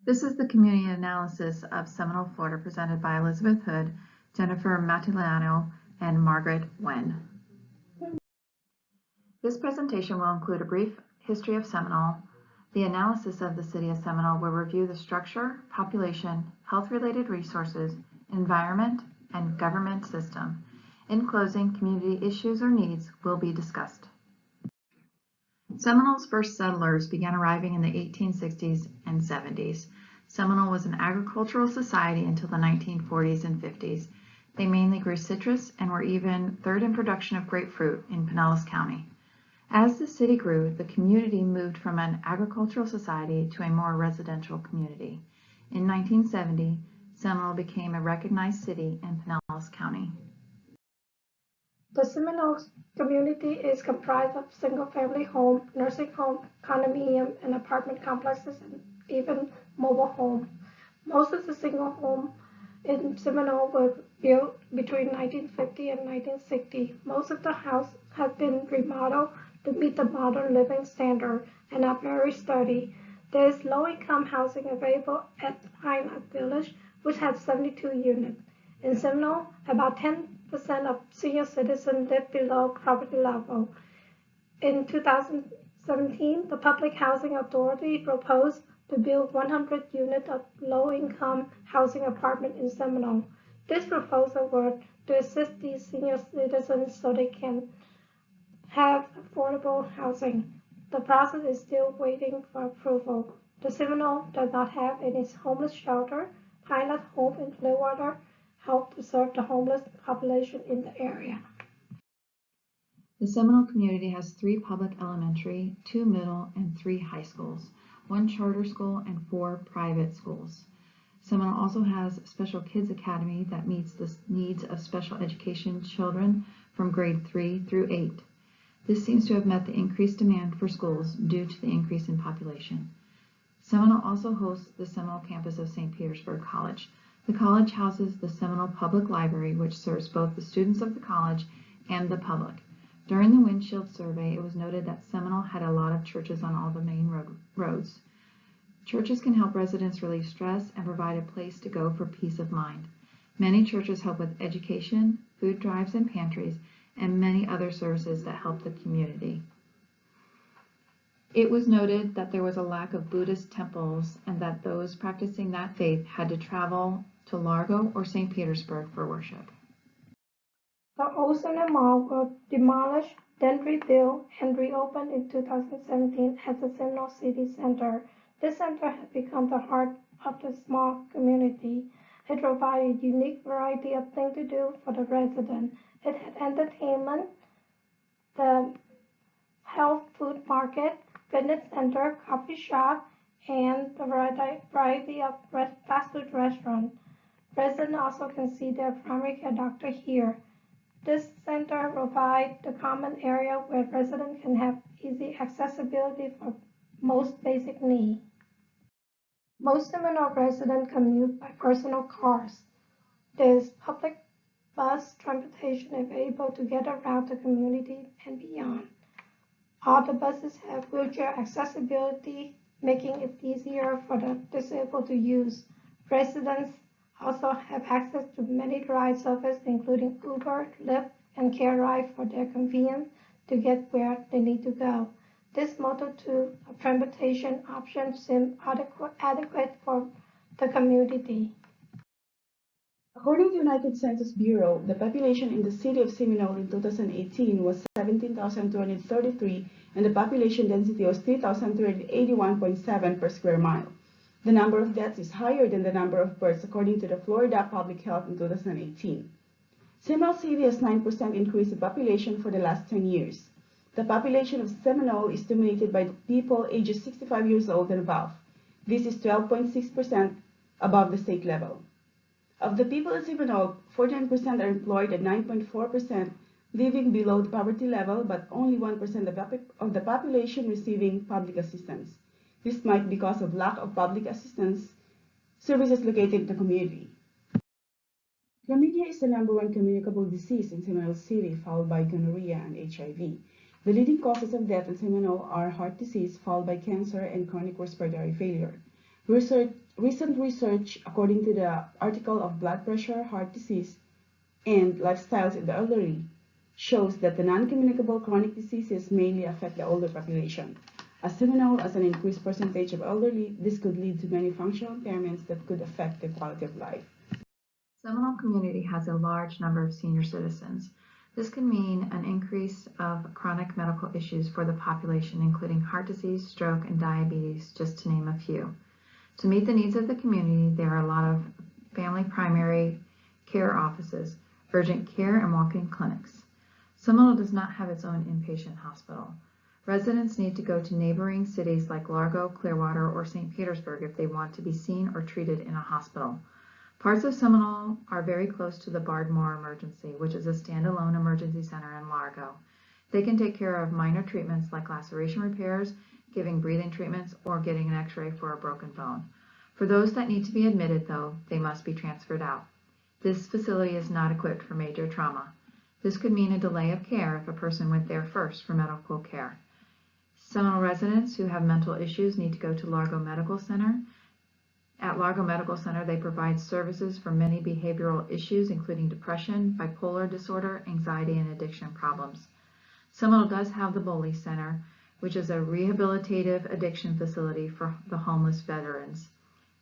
This is the community analysis of Seminole, Florida, presented by Elizabeth Hood, Jennifer Matiliano, and Margaret Wen. This presentation will include a brief history of Seminole. The analysis of the city of Seminole will review the structure, population, health-related resources, environment, and government system. In closing, community issues or needs will be discussed. Seminole's first settlers began arriving in the 1860s and 70s. Seminole was an agricultural society until the 1940s and 50s. They mainly grew citrus and were even third in production of grapefruit in Pinellas County. As the city grew, the community moved from an agricultural society to a more residential community. In 1970, Seminole became a recognized city in Pinellas County. The Seminole community is comprised of single-family home, nursing home, condominium, and apartment complexes, and even mobile home. Most of the single home in Seminole were built between 1950 and 1960. Most of the houses have been remodeled to meet the modern living standard and are very sturdy. There is low-income housing available at Highland Village, which has 72 units. In Seminole, about 10% of senior citizens live below poverty level. In 2017, the Public Housing Authority proposed to build 100 units of low-income housing apartment in Seminole. This proposal was to assist these senior citizens so they can have affordable housing. The process is still waiting for approval. The Seminole does not have any homeless shelter. Pilot Home in Clearwater help to serve the homeless population in the area. The Seminole community has 3 public elementary, 2 middle, and 3 high schools, 1 charter school, and 4 private schools. Seminole also has a special kids academy that meets the needs of special education children from grade 3 through 8. This seems to have met the increased demand for schools due to the increase in population. Seminole also hosts the Seminole campus of St. Petersburg College. The college houses the Seminole Public Library, which serves both the students of the college and the public. During the windshield survey, it was noted that Seminole had a lot of churches on all the main roads. Churches can help residents relieve stress and provide a place to go for peace of mind. Many churches help with education, food drives and pantries, and many other services that help the community. It was noted that there was a lack of Buddhist temples and that those practicing that faith had to travel to Largo or St. Petersburg for worship. The old Seminole Mall was demolished, then rebuilt, and reopened in 2017 as the Seminole City Center. This center has become the heart of the small community. It provided a unique variety of things to do for the residents. It had entertainment, the health food market, fitness center, coffee shop, and the variety of fast food restaurants. Residents also can see their primary care doctor here. This center provides the common area where residents can have easy accessibility for most basic needs. Most Seminole residents commute by personal cars. There is public bus transportation available to get around the community and beyond. All the buses have wheelchair accessibility, making it easier for the disabled to use. Residents also have access to many ride services, including Uber, Lyft, and CareRide for their convenience to get where they need to go. This multitude of transportation options seem adequate for the community. According to the United Census Bureau, the population in the city of Seminole in 2018 was 17,233 and the population density was 3,381.7 per square mile. The number of deaths is higher than the number of births according to the Florida Public Health in 2018. Seminole City has 9% increase in population for the last 10 years. The population of Seminole is dominated by people ages 65 years old and above. This is 12.6% above the state level. Of the people in Seminole, 49% are employed and 9.4% living below the poverty level, but only 1% of the population receiving public assistance. This might be because of lack of public assistance services located in the community. Chlamydia is the #1 communicable disease in Seminole City, followed by gonorrhea and HIV. The leading causes of death in Seminole are heart disease, followed by cancer and chronic respiratory failure. Recent research, according to the article of Blood Pressure, Heart Disease, and Lifestyles in the Elderly, shows that the non-communicable chronic diseases mainly affect the older population. As Seminole has an increased percentage of elderly, this could lead to many functional impairments that could affect their quality of life. Seminole community has a large number of senior citizens. This can mean an increase of chronic medical issues for the population, including heart disease, stroke, and diabetes, just to name a few. To meet the needs of the community, there are a lot of family primary care offices, urgent care, and walk-in clinics. Seminole does not have its own inpatient hospital. Residents need to go to neighboring cities like Largo, Clearwater, or St. Petersburg if they want to be seen or treated in a hospital. Parts of Seminole are very close to the Bardmore Emergency, which is a standalone emergency center in Largo. They can take care of minor treatments like laceration repairs, giving breathing treatments, or getting an x-ray for a broken bone. For those that need to be admitted, though, they must be transferred out. This facility is not equipped for major trauma. This could mean a delay of care if a person went there first for medical care. Seminole residents who have mental issues need to go to Largo Medical Center. At Largo Medical Center, they provide services for many behavioral issues, including depression, bipolar disorder, anxiety, and addiction problems. Seminole does have the Boley Center, which is a rehabilitative addiction facility for the homeless veterans.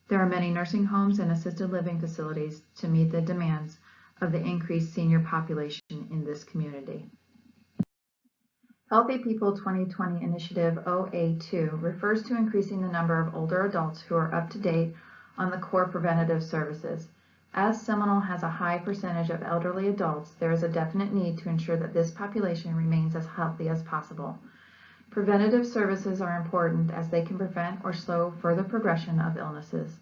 There are many nursing homes and assisted living facilities to meet the demands of the increased senior population in this community. Healthy People 2020 Initiative OA2 refers to increasing the number of older adults who are up to date on the core preventative services. As Seminole has a high percentage of elderly adults, there is a definite need to ensure that this population remains as healthy as possible. Preventative services are important as they can prevent or slow further progression of illnesses.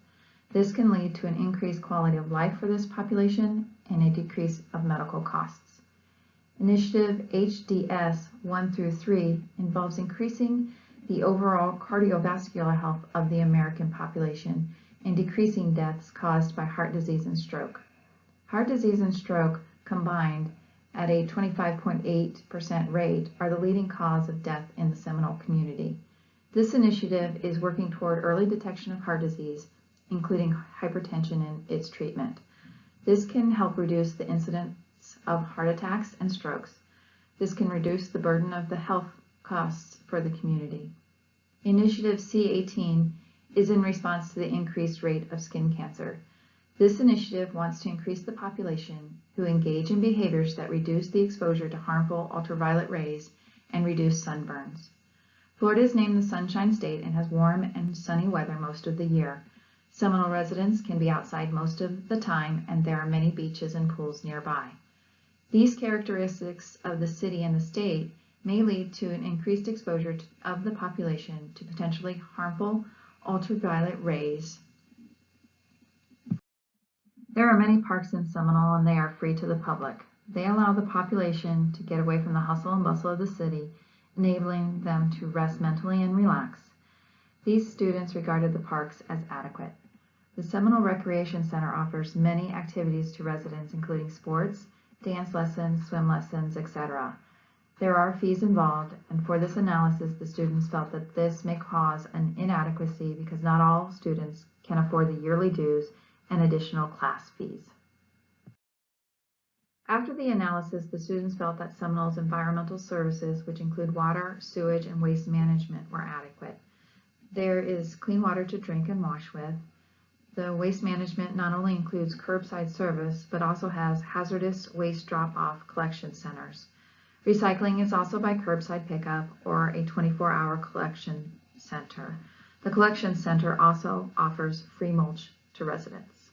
This can lead to an increased quality of life for this population and a decrease of medical costs. Initiative HDS 1 through 3 involves increasing the overall cardiovascular health of the American population and decreasing deaths caused by heart disease and stroke. Heart disease and stroke combined at a 25.8% rate are the leading cause of death in the Seminole community. This initiative is working toward early detection of heart disease, including hypertension and its treatment. This can help reduce the incidence of heart attacks and strokes. This can reduce the burden of the health costs for the community. Initiative C18 is in response to the increased rate of skin cancer. This initiative wants to increase the population who engage in behaviors that reduce the exposure to harmful ultraviolet rays and reduce sunburns. Florida is named the Sunshine State and has warm and sunny weather most of the year. Seminole residents can be outside most of the time, and there are many beaches and pools nearby. These characteristics of the city and the state may lead to an increased exposure of the population to potentially harmful ultraviolet rays. There are many parks in Seminole, and they are free to the public. They allow the population to get away from the hustle and bustle of the city, enabling them to rest mentally and relax. These students regarded the parks as adequate. The Seminole Recreation Center offers many activities to residents, including sports, dance lessons, swim lessons, etc. There are fees involved, and for this analysis, the students felt that this may cause an inadequacy because not all students can afford the yearly dues and additional class fees. After the analysis, the students felt that Seminole's environmental services, which include water, sewage, and waste management, were adequate. There is clean water to drink and wash with. The waste management not only includes curbside service, but also has hazardous waste drop-off collection centers. Recycling is also by curbside pickup or a 24-hour collection center. The collection center also offers free mulch to residents.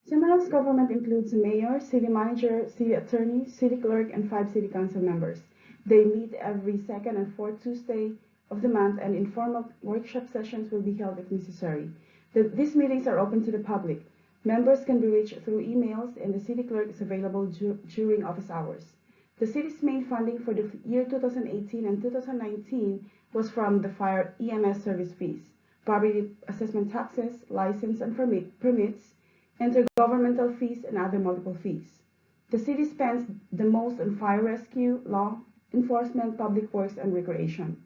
Seminole's government includes a mayor, city manager, city attorney, city clerk, and 5 city council members. They meet every second and fourth Tuesday of the month, and informal workshop sessions will be held if necessary. These meetings are open to the public. Members can be reached through emails, and the city clerk is available during office hours. The city's main funding for the year 2018 and 2019 was from the fire EMS service fees, property assessment taxes, license and permits, intergovernmental fees, and other multiple fees. The city spends the most on fire rescue, law enforcement, public works, and recreation.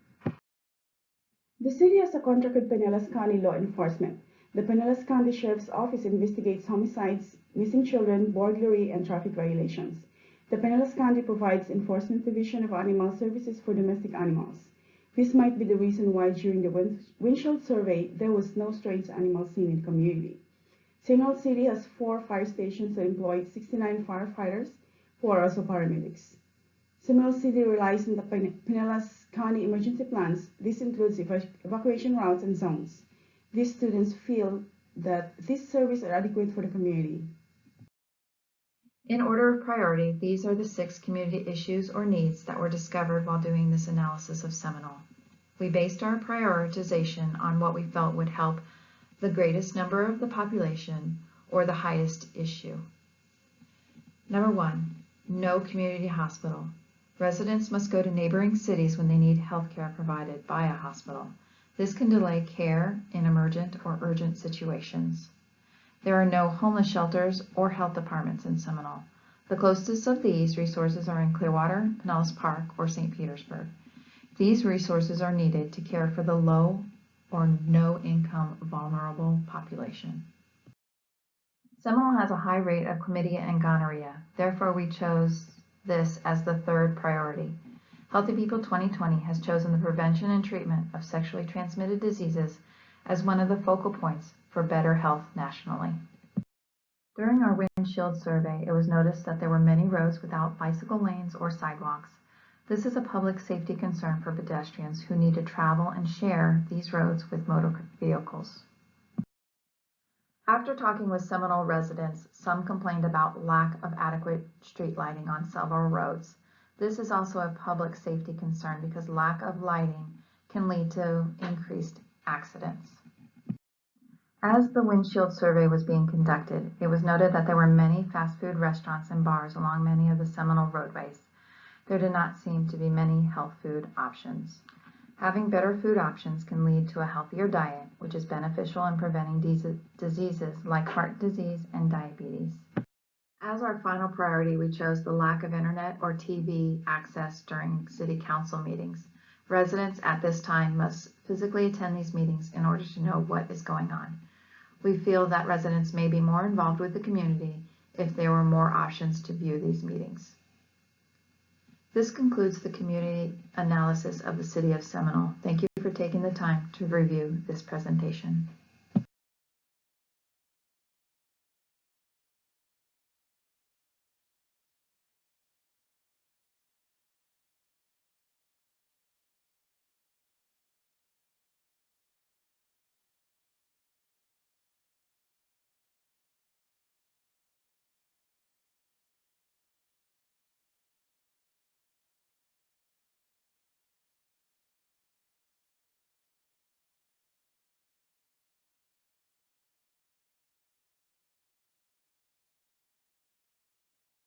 The city has a contract with Pinellas County Law Enforcement. The Pinellas County Sheriff's Office investigates homicides, missing children, burglary, and traffic violations. The Pinellas County provides enforcement division of animal services for domestic animals. This might be the reason why during the windshield survey there was no strange animals seen in the community. Seminole City has 4 fire stations that employ 69 firefighters who are also paramedics. Seminole City relies on the Pinellas County emergency plans. This includes evacuation routes and zones. These students feel that these services are adequate for the community. In order of priority, these are the 6 community issues or needs that were discovered while doing this analysis of Seminole. We based our prioritization on what we felt would help the greatest number of the population or the highest issue. Number 1, no community hospital. Residents must go to neighboring cities when they need health care provided by a hospital. This can delay care in emergent or urgent situations. There are no homeless shelters or health departments in Seminole. The closest of these resources are in Clearwater, Pinellas Park, or St. Petersburg. These resources are needed to care for the low or no income vulnerable population. Seminole has a high rate of chlamydia and gonorrhea. Therefore, we chose this as the 3rd priority. Healthy People 2020 has chosen the prevention and treatment of sexually transmitted diseases as one of the focal points for better health nationally. During our windshield survey, it was noticed that there were many roads without bicycle lanes or sidewalks. This is a public safety concern for pedestrians who need to travel and share these roads with motor vehicles. After talking with Seminole residents, some complained about lack of adequate street lighting on several roads. This is also a public safety concern because lack of lighting can lead to increased accidents. As the windshield survey was being conducted, it was noted that there were many fast food restaurants and bars along many of the Seminole roadways. There did not seem to be many health food options. Having better food options can lead to a healthier diet, which is beneficial in preventing diseases like heart disease and diabetes. As our final priority, we chose the lack of internet or TV access during city council meetings. Residents at this time must physically attend these meetings in order to know what is going on. We feel that residents may be more involved with the community if there were more options to view these meetings. This concludes the community analysis of the City of Seminole. Thank you for taking the time to review this presentation.